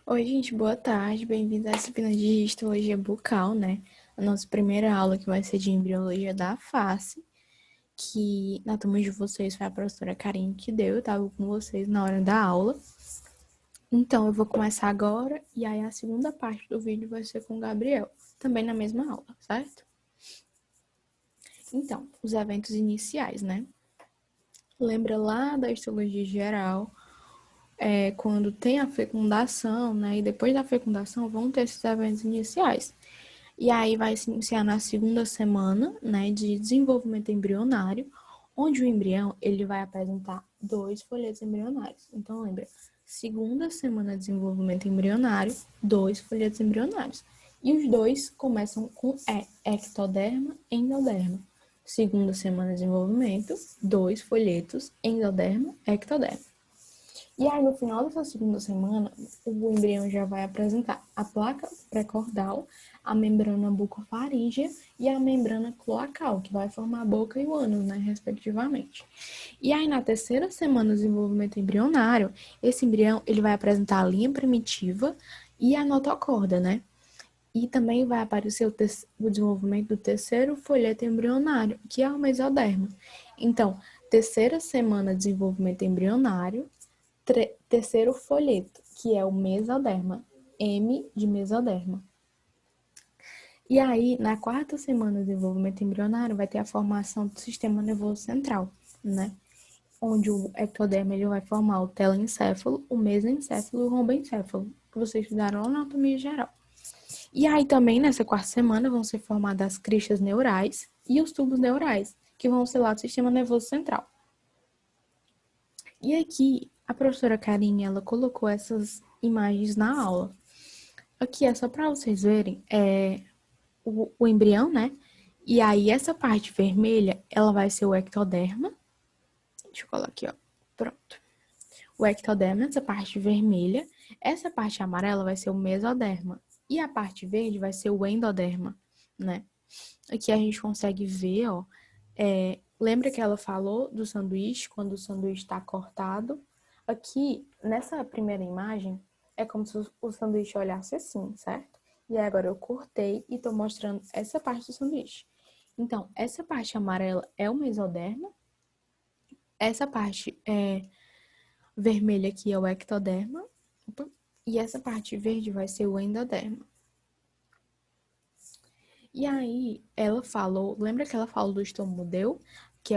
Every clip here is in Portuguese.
Oi, gente, boa tarde. Bem-vindo à disciplina de histologia bucal, né? A nossa primeira aula que vai ser de embriologia da face, que na turma de vocês foi a professora Karine que deu, eu tava com vocês na hora da aula. Então, eu vou começar agora e aí a segunda parte do vídeo vai ser com o Gabriel, também na mesma aula, certo? Então, os eventos iniciais, né? Lembra lá da histologia geral, quando tem a fecundação, né? E depois da fecundação vão ter esses eventos iniciais. E aí vai se iniciar na segunda semana, né, de desenvolvimento embrionário, onde o embrião ele vai apresentar dois folhetos embrionários. Então lembra, segunda semana de desenvolvimento embrionário, dois folhetos embrionários. E os dois começam com ectoderma e endoderma. Segunda semana de desenvolvimento, dois folhetos, endoderma, ectoderma. E aí, no final dessa segunda semana, o embrião já vai apresentar a placa pré-cordal, a membrana bucofaríngea e a membrana cloacal, que vai formar a boca e o ânus, né, respectivamente. E aí, na terceira semana do desenvolvimento embrionário, esse embrião ele vai apresentar a linha primitiva e a notocorda, né? E também vai aparecer o desenvolvimento do terceiro folheto embrionário, que é o mesoderma. Então, terceira semana de desenvolvimento embrionário, terceiro folheto, que é o mesoderma, M de mesoderma. E aí, na quarta semana de desenvolvimento embrionário, vai ter a formação do sistema nervoso central, né? Onde o ectoderma ele vai formar o telencéfalo, o mesencéfalo e o rombencéfalo, que vocês estudaram na anatomia geral. E aí também, nessa quarta semana, vão ser formadas as cristas neurais e os tubos neurais, que vão ser lá do sistema nervoso central. E aqui, a professora Karine, ela colocou essas imagens na aula. Aqui é só para vocês verem o embrião, né? E aí, essa parte vermelha, ela vai ser o ectoderma. Deixa eu colar aqui, ó. Pronto. O ectoderma, essa parte vermelha. Essa parte amarela vai ser o mesoderma. E a parte verde vai ser o endoderma, né? Aqui a gente consegue ver, ó. Lembra que ela falou do sanduíche, quando o sanduíche está cortado? Aqui, nessa primeira imagem, é como se o sanduíche olhasse assim, certo? E aí agora eu cortei e estou mostrando essa parte do sanduíche. Então, essa parte amarela é o mesoderma, essa parte vermelha aqui é o ectoderma, e essa parte verde vai ser o endoderma. E aí, ela falou, lembra que ela falou do estomodeu, que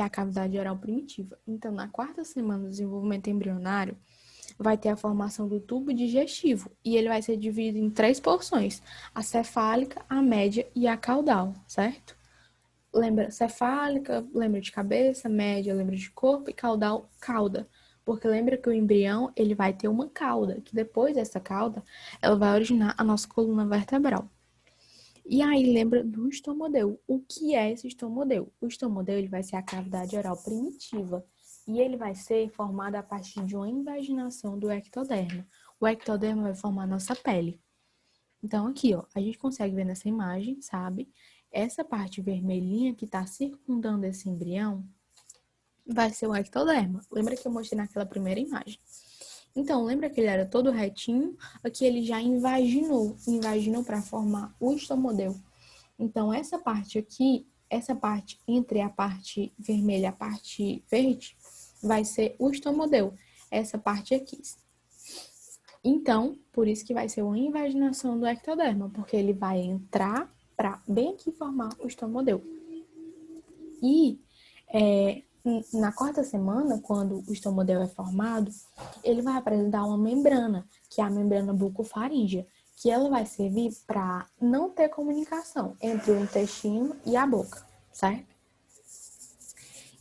é a cavidade oral primitiva. Então, na quarta semana do desenvolvimento embrionário, vai ter a formação do tubo digestivo, e ele vai ser dividido em três porções: a cefálica, a média e a caudal, certo? Lembra cefálica, lembra de cabeça, média, lembra de corpo e caudal, cauda. Porque lembra que o embrião, ele vai ter uma cauda, que depois dessa cauda, ela vai originar a nossa coluna vertebral. E aí lembra do estomodeu. O que é esse estomodeu? O estomodeu ele vai ser a cavidade oral primitiva e ele vai ser formado a partir de uma invaginação do ectoderma. O ectoderma vai formar a nossa pele. Então aqui, ó, a gente consegue ver nessa imagem, sabe? Essa parte vermelhinha que está circundando esse embrião vai ser o ectoderma. Lembra que eu mostrei naquela primeira imagem? Então, lembra que ele era todo retinho? Aqui ele já invaginou para formar o estomodeu. Então, essa parte aqui, essa parte entre a parte vermelha e a parte verde, vai ser o estomodeu. Essa parte aqui. Então, por isso que vai ser uma invaginação do ectoderma, porque ele vai entrar para bem aqui formar o estomodeu. E na quarta semana, quando o estomodeu é formado, ele vai apresentar uma membrana, que é a membrana bucofaríngea, que ela vai servir para não ter comunicação entre o intestino e a boca, certo?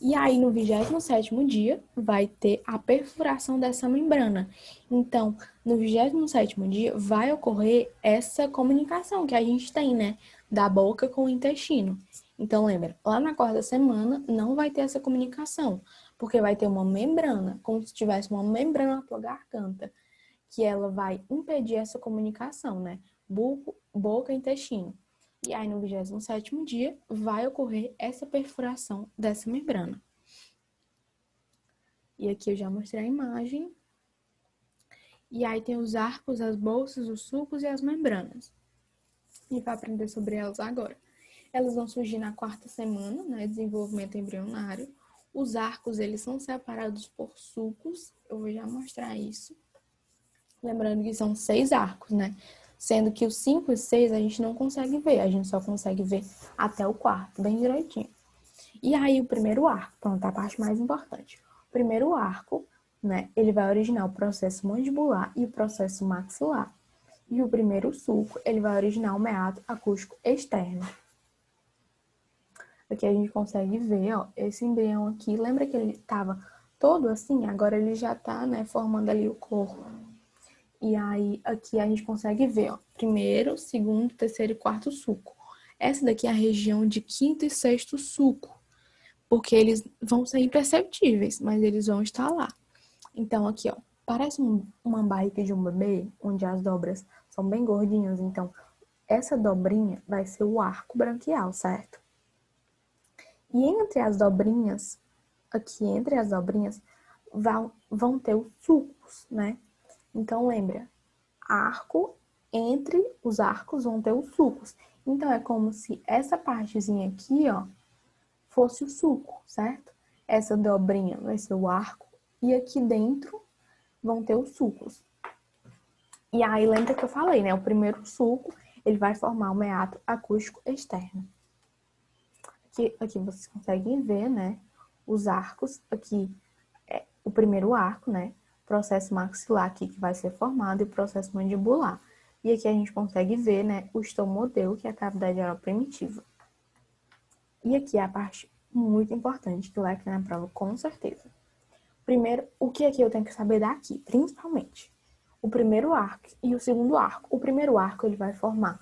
E aí, no 27º dia, vai ter a perfuração dessa membrana. Então, no 27º dia, vai ocorrer essa comunicação que a gente tem, né? Da boca com o intestino. Então, lembra, lá na quarta semana, não vai ter essa comunicação, porque vai ter uma membrana, como se tivesse uma membrana na tua garganta, que ela vai impedir essa comunicação, né? Boca e intestino. E aí, no 27º dia, vai ocorrer essa perfuração dessa membrana. E aqui eu já mostrei a imagem. E aí tem os arcos, as bolsas, os sulcos e as membranas. E vai aprender sobre elas agora. Elas vão surgir na 4ª semana, né, desenvolvimento embrionário. Os arcos, eles são separados por sulcos. Eu vou já mostrar isso. Lembrando que são 6 arcos, né? Sendo que os 5 e 6 a gente não consegue ver. A gente só consegue ver até o 4º, bem direitinho. E aí o primeiro arco, pronto, a parte mais importante. O primeiro arco, né, ele vai originar o processo mandibular e o processo maxilar. E o primeiro sulco, ele vai originar o meato acústico externo. Aqui a gente consegue ver, ó, esse embrião aqui. Lembra que ele estava todo assim? Agora ele já está, né, formando ali o corpo. E aí aqui a gente consegue ver, ó, primeiro, segundo, terceiro e quarto sulco. Essa daqui é a região de 5º e 6º sulco, porque eles vão ser imperceptíveis, mas eles vão estar lá. Então aqui, ó, parece uma barriga de um bebê, onde as dobras são bem gordinhas. Então essa dobrinha vai ser o arco branquial, certo? E entre as dobrinhas, aqui entre as dobrinhas, vão ter os sulcos, né? Então, lembra, arco, entre os arcos vão ter os sulcos. Então, é como se essa partezinha aqui, ó, fosse o sulco, certo? Essa dobrinha vai ser o arco e aqui dentro vão ter os sulcos. E aí, lembra que eu falei, né? O primeiro sulco, ele vai formar o meato acústico externo. Aqui vocês conseguem ver, né, os arcos. Aqui é o primeiro arco, né, processo maxilar aqui que vai ser formado e o processo mandibular. E aqui a gente consegue ver, né, o estomodeu, que é a cavidade oral primitiva. E aqui é a parte muito importante que vai cair na prova, com certeza. Primeiro, o que aqui eu tenho que saber daqui, principalmente? O primeiro arco e o segundo arco. O primeiro arco, ele vai formar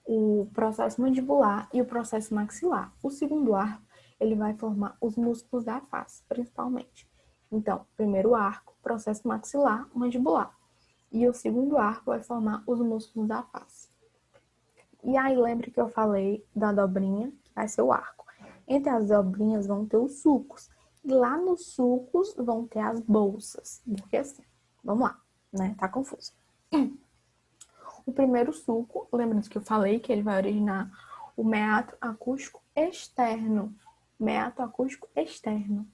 o processo mandibular e o processo maxilar. O segundo arco, ele vai formar os músculos da face, principalmente. Então, primeiro arco, processo maxilar, mandibular. E o segundo arco vai formar os músculos da face. E aí, lembre que eu falei da dobrinha, que vai ser o arco. Entre as dobrinhas vão ter os sulcos. E lá nos sulcos vão ter as bolsas. Porque assim, vamos lá, né? Tá confuso. O primeiro sulco, lembrando que eu falei que ele vai originar o meato acústico externo. Meato acústico externo.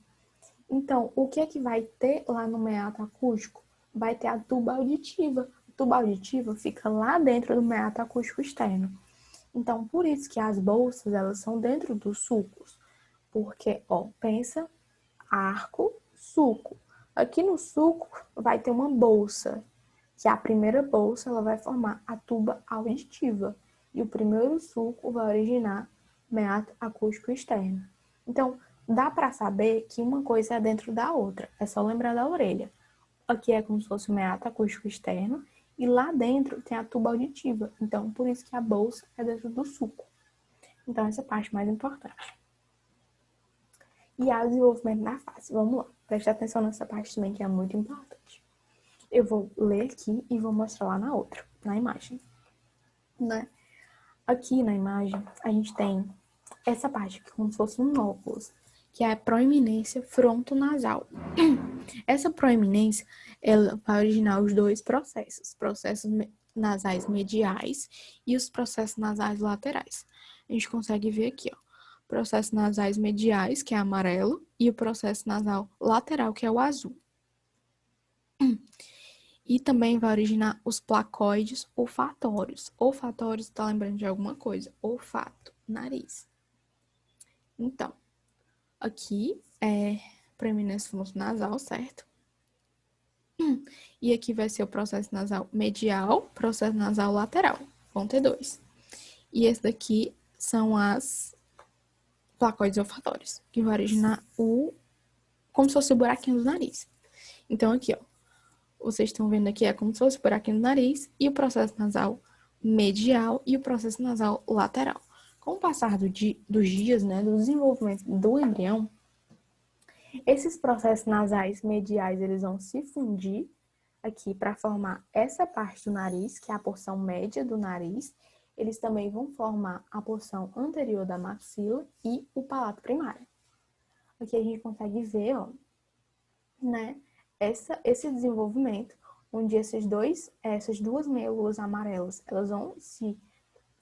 Então, o que é que vai ter lá no meato acústico? Vai ter a tuba auditiva. A tuba auditiva fica lá dentro do meato acústico externo. Então, por isso que as bolsas, elas são dentro dos sulcos. Porque, ó, pensa, arco, sulco. Aqui no sulco vai ter uma bolsa, que a primeira bolsa ela vai formar a tuba auditiva. E o primeiro sulco vai originar meato acústico externo. Então, dá para saber que uma coisa é dentro da outra. É só lembrar da orelha. Aqui é como se fosse o meato acústico externo. E lá dentro tem a tuba auditiva. Então, por isso que a bolsa é dentro do sulco. Então, essa é a parte mais importante. E o desenvolvimento da face. Vamos lá. Preste atenção nessa parte também, que é muito importante. Eu vou ler aqui e vou mostrar lá na outra, na imagem. Né? Aqui na imagem, a gente tem essa parte aqui, como se fosse um óculos, que é a proeminência frontonasal. Essa proeminência, ela vai originar os dois processos nasais mediais e os processos nasais laterais. A gente consegue ver aqui, ó, processos nasais mediais, que é amarelo, e o processo nasal lateral, que é o azul. E também vai originar os placoides olfatórios. Olfatórios, tá lembrando de alguma coisa? Olfato, nariz. Então, aqui é proeminência frontonasal, certo? E aqui vai ser o processo nasal medial, processo nasal lateral. Vão ter dois. E esse daqui são as placoides olfatórios, que vai originar como se fosse o buraquinho do nariz. Então, aqui, ó, vocês estão vendo aqui, é como se fosse o buraquinho do nariz e o processo nasal medial e o processo nasal lateral. Com o passar dos dias, né, do desenvolvimento do embrião, esses processos nasais mediais, eles vão se fundir aqui para formar essa parte do nariz, que é a porção média do nariz. Eles também vão formar a porção anterior da maxila e o palato primário. Aqui a gente consegue ver, ó, né, esse desenvolvimento, onde essas duas meias-luas amarelas, elas vão se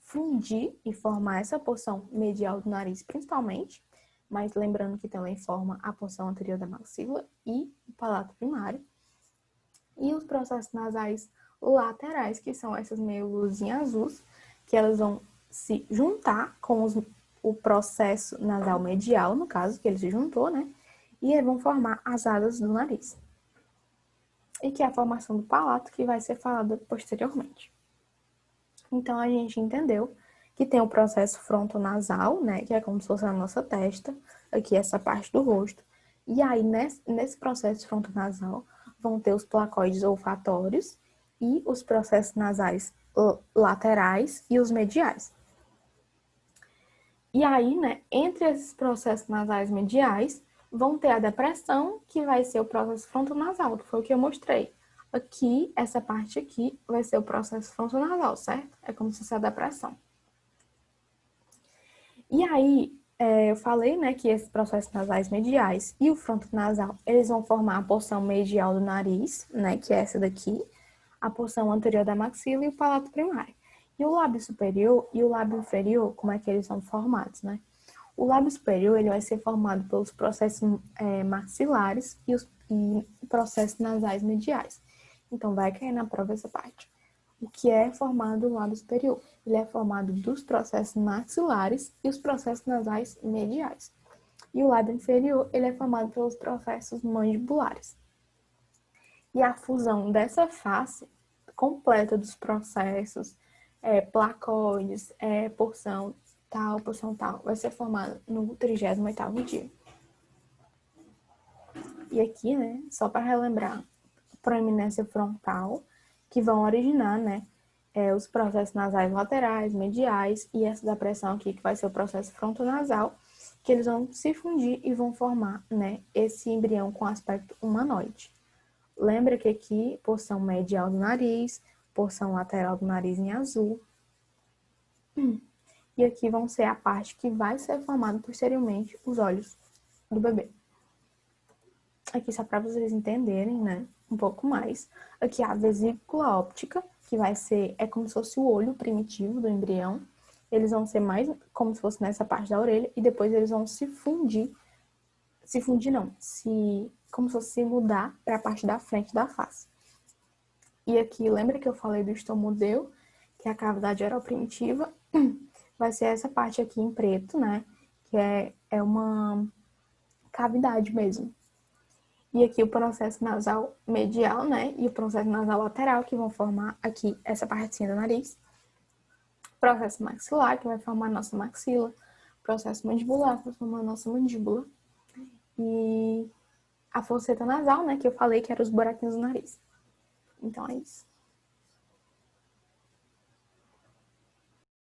fundir e formar essa porção medial do nariz, principalmente, mas lembrando que também forma a porção anterior da maxila e o palato primário. E os processos nasais laterais, que são essas meias-luzinhas azuis, que elas vão se juntar com o processo nasal medial, no caso, que ele se juntou, né? E aí vão formar as asas do nariz. E que é a formação do palato, que vai ser falada posteriormente. Então, a gente entendeu que tem o processo frontonasal, né? Que é como se fosse a nossa testa, aqui essa parte do rosto. E aí, nesse processo frontonasal, vão ter os placoides olfatórios e os processos nasais laterais e os mediais. E aí, né, entre esses processos nasais mediais, vão ter a depressão, que vai ser o processo frontonasal, que foi o que eu mostrei. Aqui, essa parte aqui, vai ser o processo frontonasal, certo? É como se fosse a depressão. E aí, eu falei, né, que esses processos nasais mediais e o frontonasal, eles vão formar a porção medial do nariz, né, que é essa daqui, a porção anterior da maxila e o palato primário. E o lábio superior e o lábio inferior, como é que eles são formados, né? O lábio superior, ele vai ser formado pelos processos maxilares e processos nasais mediais. Então, vai cair na prova essa parte. O que é formado o lábio superior? Ele é formado dos processos maxilares e os processos nasais mediais. E o lábio inferior, ele é formado pelos processos mandibulares. E a fusão dessa face completa dos processos placoides, porção tal, vai ser formada no 38º dia. E aqui, né, só para relembrar, proeminência frontal, que vão originar, né, os processos nasais laterais, mediais, e essa depressão aqui, que vai ser o processo frontonasal, que eles vão se fundir e vão formar, né, esse embrião com aspecto humanoide. Lembra que aqui, porção medial do nariz, porção lateral do nariz em azul. E aqui vão ser a parte que vai ser formada posteriormente os olhos do bebê. Aqui só para vocês entenderem, né, um pouco mais. Aqui a vesícula óptica, que vai ser, é como se fosse o olho primitivo do embrião. Eles vão ser mais como se fosse nessa parte da orelha e depois eles vão se fundir como se fosse se mudar para a parte da frente da face. E aqui, lembra que eu falei do estomodeu, que é a cavidade oral primitiva? Vai ser essa parte aqui em preto, né? Que é uma cavidade mesmo. E aqui o processo nasal medial, né? E o processo nasal lateral, que vão formar aqui essa partezinha do nariz. Processo maxilar, que vai formar a nossa maxila. Processo mandibular, que vai formar a nossa mandíbula. E a fosseta nasal, né? Que eu falei que eram os buraquinhos do nariz. Então é isso.